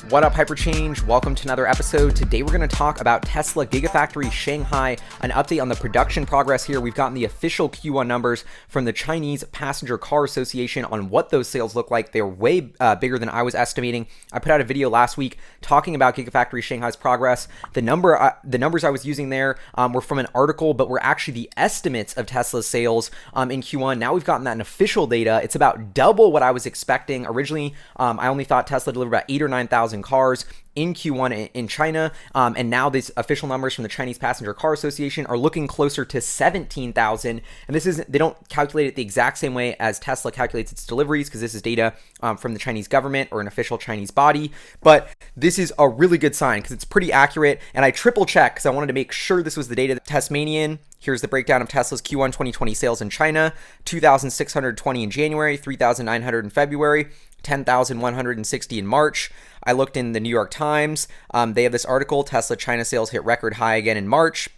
What up, Hyperchange? Welcome to another episode. Today we're going to talk about Tesla Gigafactory Shanghai, an update on the production progress here. We've gotten the official Q1 numbers from the Chinese Passenger Car Association on what those sales look like. They're way bigger than I was estimating. I put out a video last week talking about Gigafactory Shanghai's progress. The numbers I was using there were from an article, but were actually the estimates of Tesla's sales in Q1. Now we've gotten that in official data. It's about double what I was expecting. Originally, I only thought Tesla delivered about 8,000 or 9,000 cars in Q1 in China, and now these official numbers from the Chinese Passenger Car Association are looking closer to 17,000. And this isn't, they don't calculate it the exact same way as Tesla calculates its deliveries, because this is data from the Chinese government or an official Chinese body. But this is a really good sign because it's pretty accurate, and I triple checked because I wanted to make sure this was the data that Tasmanian. Here's the breakdown of Tesla's Q1 2020 sales in China: 2,620 in January, 3,900 in February, 10,160 in March. I looked in the New York Times. They have this article: Tesla China sales hit record high again in March.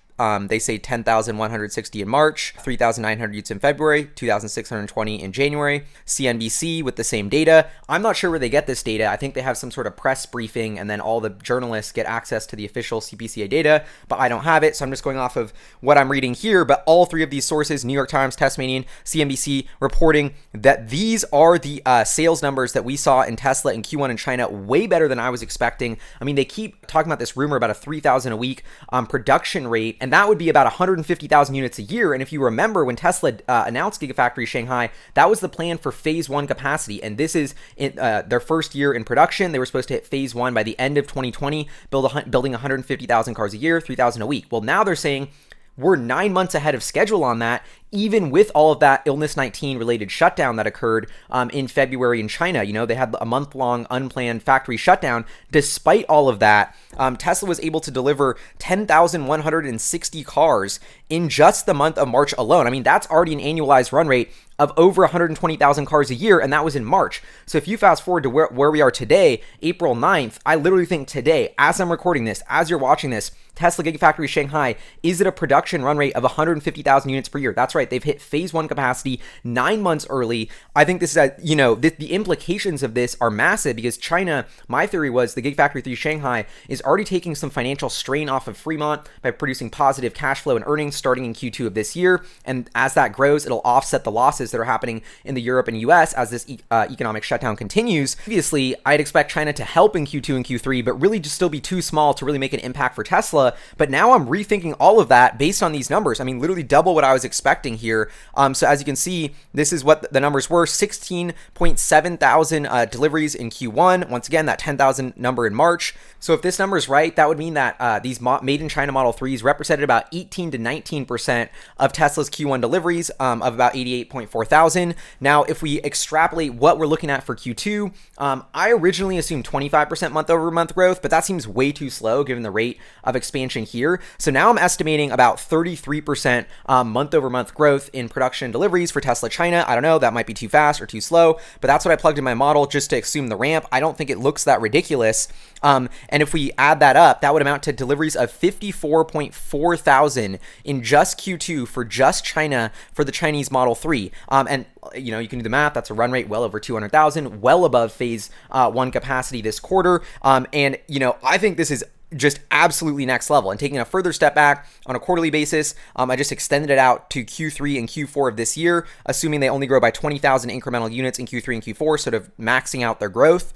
They say 10,160 in March, 3,900 units in February, 2,620 in January. CNBC with the same data. I'm not sure where they get this data. I think they have some sort of press briefing, and then all the journalists get access to the official CPCA data, but I don't have it, so I'm just going off of what I'm reading here. But all three of these sources, New York Times, Tasmanian, CNBC, reporting that these are the sales numbers that we saw in Tesla in Q1 in China, way better than I was expecting. I mean, they keep talking about this rumor about a 3,000 a week production rate, and that would be about 150,000 units a year. And if you remember, when Tesla announced Gigafactory Shanghai, that was the plan for phase one capacity. And this is their first year in production. They were supposed to hit phase one by the end of 2020, building 150,000 cars a year, 3,000 a week. Well, now they're saying we're 9 months ahead of schedule on that, even with all of that illness 19 related shutdown that occurred in February in China. You know, they had a month-long unplanned factory shutdown. Despite all of that, Tesla was able to deliver 10,160 cars in just the month of March alone. I mean, that's already an annualized run rate of over 120,000 cars a year, and that was in March. So if you fast forward to where we are today, April 9th, I literally think today, as I'm recording this, as you're watching this, Tesla Gigafactory Shanghai is at a production run rate of 150,000 units per year. That's right. They've hit phase one capacity 9 months early. I think this is, the implications of this are massive, because China, my theory was the Gigafactory 3 Shanghai is already taking some financial strain off of Fremont by producing positive cash flow and earnings starting in Q2 of this year. And as that grows, it'll offset the losses that are happening in the Europe and US as this economic shutdown continues. Previously, I'd expect China to help in Q2 and Q3, but really just still be too small to really make an impact for Tesla. But now I'm rethinking all of that based on these numbers. I mean, literally double what I was expecting here. So as you can see, this is what the numbers were: 16.7 thousand deliveries in Q1. Once again, that 10,000 number in March. So if this number is right, that would mean that these made in China Model 3s represented about 18 to 19% of Tesla's Q1 deliveries of about 88.4 thousand. Now, if we extrapolate what we're looking at for Q2, I originally assumed 25% month over month growth, but that seems way too slow given the rate of expansion here. So now I'm estimating about 33% month over month growth in production deliveries for Tesla China. I don't know, that might be too fast or too slow, but that's what I plugged in my model just to assume the ramp. I don't think it looks that ridiculous. And if we add that up, that would amount to deliveries of 54.4 thousand in just Q2 for just China for the Chinese Model 3. And you can do the math. That's a run rate well over 200,000, well above phase one capacity this quarter. And I think this is just absolutely next level. And taking a further step back on a quarterly basis, I just extended it out to Q3 and Q4 of this year, assuming they only grow by 20,000 incremental units in Q3 and Q4, sort of maxing out their growth.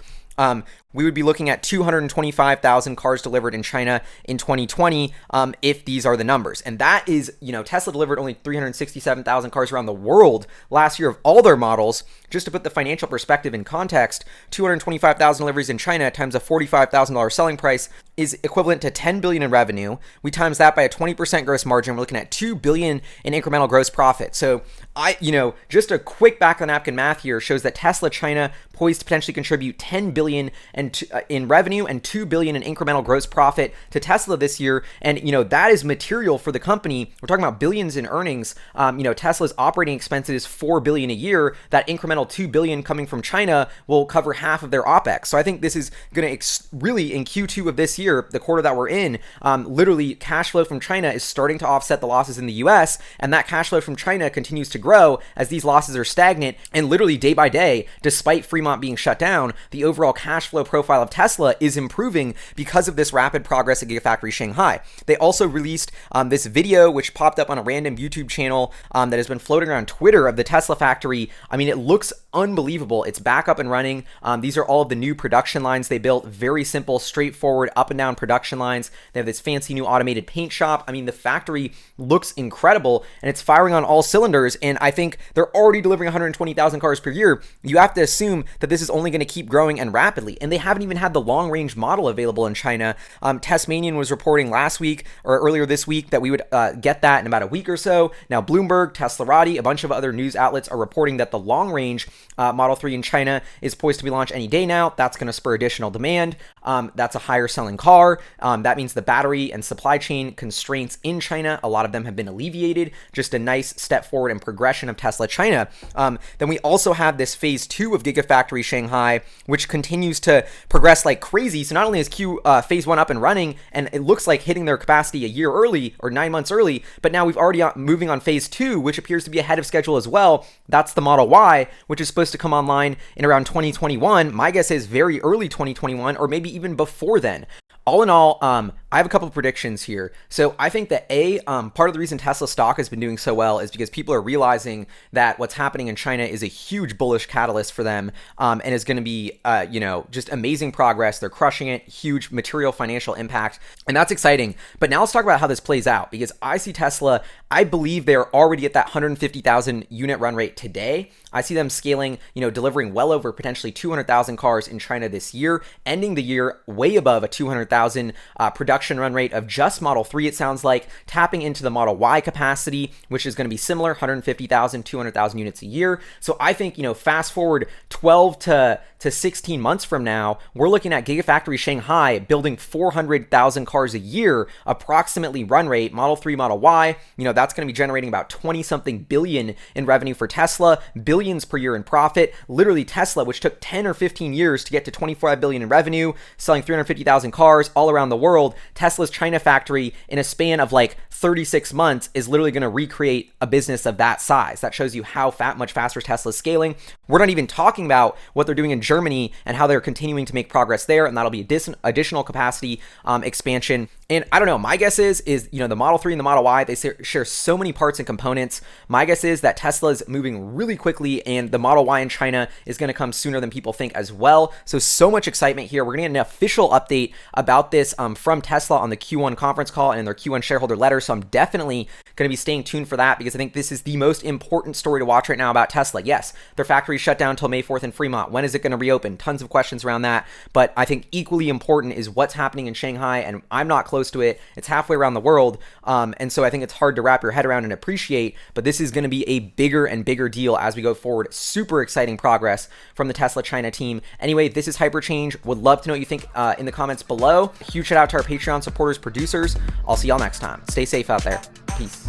We would be looking at 225,000 cars delivered in China in 2020 if these are the numbers. And that is, Tesla delivered only 367,000 cars around the world last year of all their models. Just to put the financial perspective in context, 225,000 deliveries in China times a $45,000 selling price is equivalent to $10 billion in revenue. We times that by a 20% gross margin. We're looking at $2 billion in incremental gross profit. So just a quick back of the napkin math here shows that Tesla China poised to potentially contribute $10 billion in revenue and $2 billion in incremental gross profit to Tesla this year. And, that is material for the company. We're talking about billions in earnings. Tesla's operating expenses, $4 billion a year. That incremental $2 billion coming from China will cover half of their OPEX. So I think this is going to really, in Q2 of this year, the quarter that we're in, literally cash flow from China is starting to offset the losses in the US. And that cash flow from China continues to grow as these losses are stagnant. And literally day by day, despite Fremont being shut down, the overall cash flow profile of Tesla is improving because of this rapid progress at Gigafactory Shanghai. They also released this video, which popped up on a random YouTube channel that has been floating around Twitter, of the Tesla factory. I mean, it looks unbelievable. It's back up and running. These are all of the new production lines they built. Very simple, straightforward, up and down production lines. They have this fancy new automated paint shop. I mean, the factory looks incredible, and it's firing on all cylinders. And I think they're already delivering 120,000 cars per year. You have to assume that this is only going to keep growing and rapidly. And they haven't even had the long-range model available in China. Testmanian was reporting last week or earlier this week that we would get that in about a week or so. Now, Bloomberg, Teslarati, a bunch of other news outlets are reporting that the long-range Model 3 in China is poised to be launched any day now. That's going to spur additional demand. That's a higher selling car. That means the battery and supply chain constraints in China, a lot of them have been alleviated. Just a nice step forward and progression of Tesla China. Then we also have this phase 2 of Gigafactory Shanghai, which continues to progress like crazy. So not only is phase 1 up and running, and it looks like hitting their capacity a year early or 9 months early, but now we've already moving on phase 2, which appears to be ahead of schedule as well. That's the Model Y, which is supposed to come online in around 2021. My guess is very early 2021, or maybe even before then. All in all, I have a couple of predictions here. So I think that part of the reason Tesla stock has been doing so well is because people are realizing that what's happening in China is a huge bullish catalyst for them, and is going to be, just amazing progress. They're crushing it, huge material financial impact, and that's exciting. But now let's talk about how this plays out, because I see Tesla, I believe they're already at that 150,000 unit run rate today. I see them scaling, delivering well over potentially 200,000 cars in China this year, ending the year way above a 200,000 production run rate of just Model 3, it sounds like, tapping into the Model Y capacity, which is going to be similar, 150,000, 200,000 units a year. So I think, fast forward 12 to 16 months from now, we're looking at Gigafactory Shanghai building 400,000 cars a year, approximately run rate, Model 3, Model Y. That's going to be generating about 20-something billion in revenue for Tesla, billions per year in profit. Literally, Tesla, which took 10 or 15 years to get to 25 billion in revenue, selling 350,000 cars all around the world, Tesla's China factory, in a span of like 36 months, is literally going to recreate a business of that size. That shows you how much faster Tesla's scaling. We're not even talking about what they're doing in Germany and how they're continuing to make progress there, and that'll be additional capacity expansion. And I don't know, my guess is the Model 3 and the Model Y, they share so many parts and components. My guess is that Tesla is moving really quickly, and the Model Y in China is going to come sooner than people think as well. So much excitement here. We're going to get an official update about this from Tesla on the Q1 conference call and in their Q1 shareholder letter. So I'm definitely going to be staying tuned for that, because I think this is the most important story to watch right now about Tesla. Yes, their factory shut down until May 4th in Fremont. When is it going to reopen? Tons of questions around that. But I think equally important is what's happening in Shanghai, and I'm not close to it. It's halfway around the world. And so I think it's hard to wrap your head around and appreciate, but this is going to be a bigger and bigger deal as we go forward. Super exciting progress from the Tesla China team. Anyway, this is Hyperchange. Would love to know what you think in the comments below. Huge shout out to our Patreon supporters, producers. I'll see y'all next time. Stay safe out there. Peace.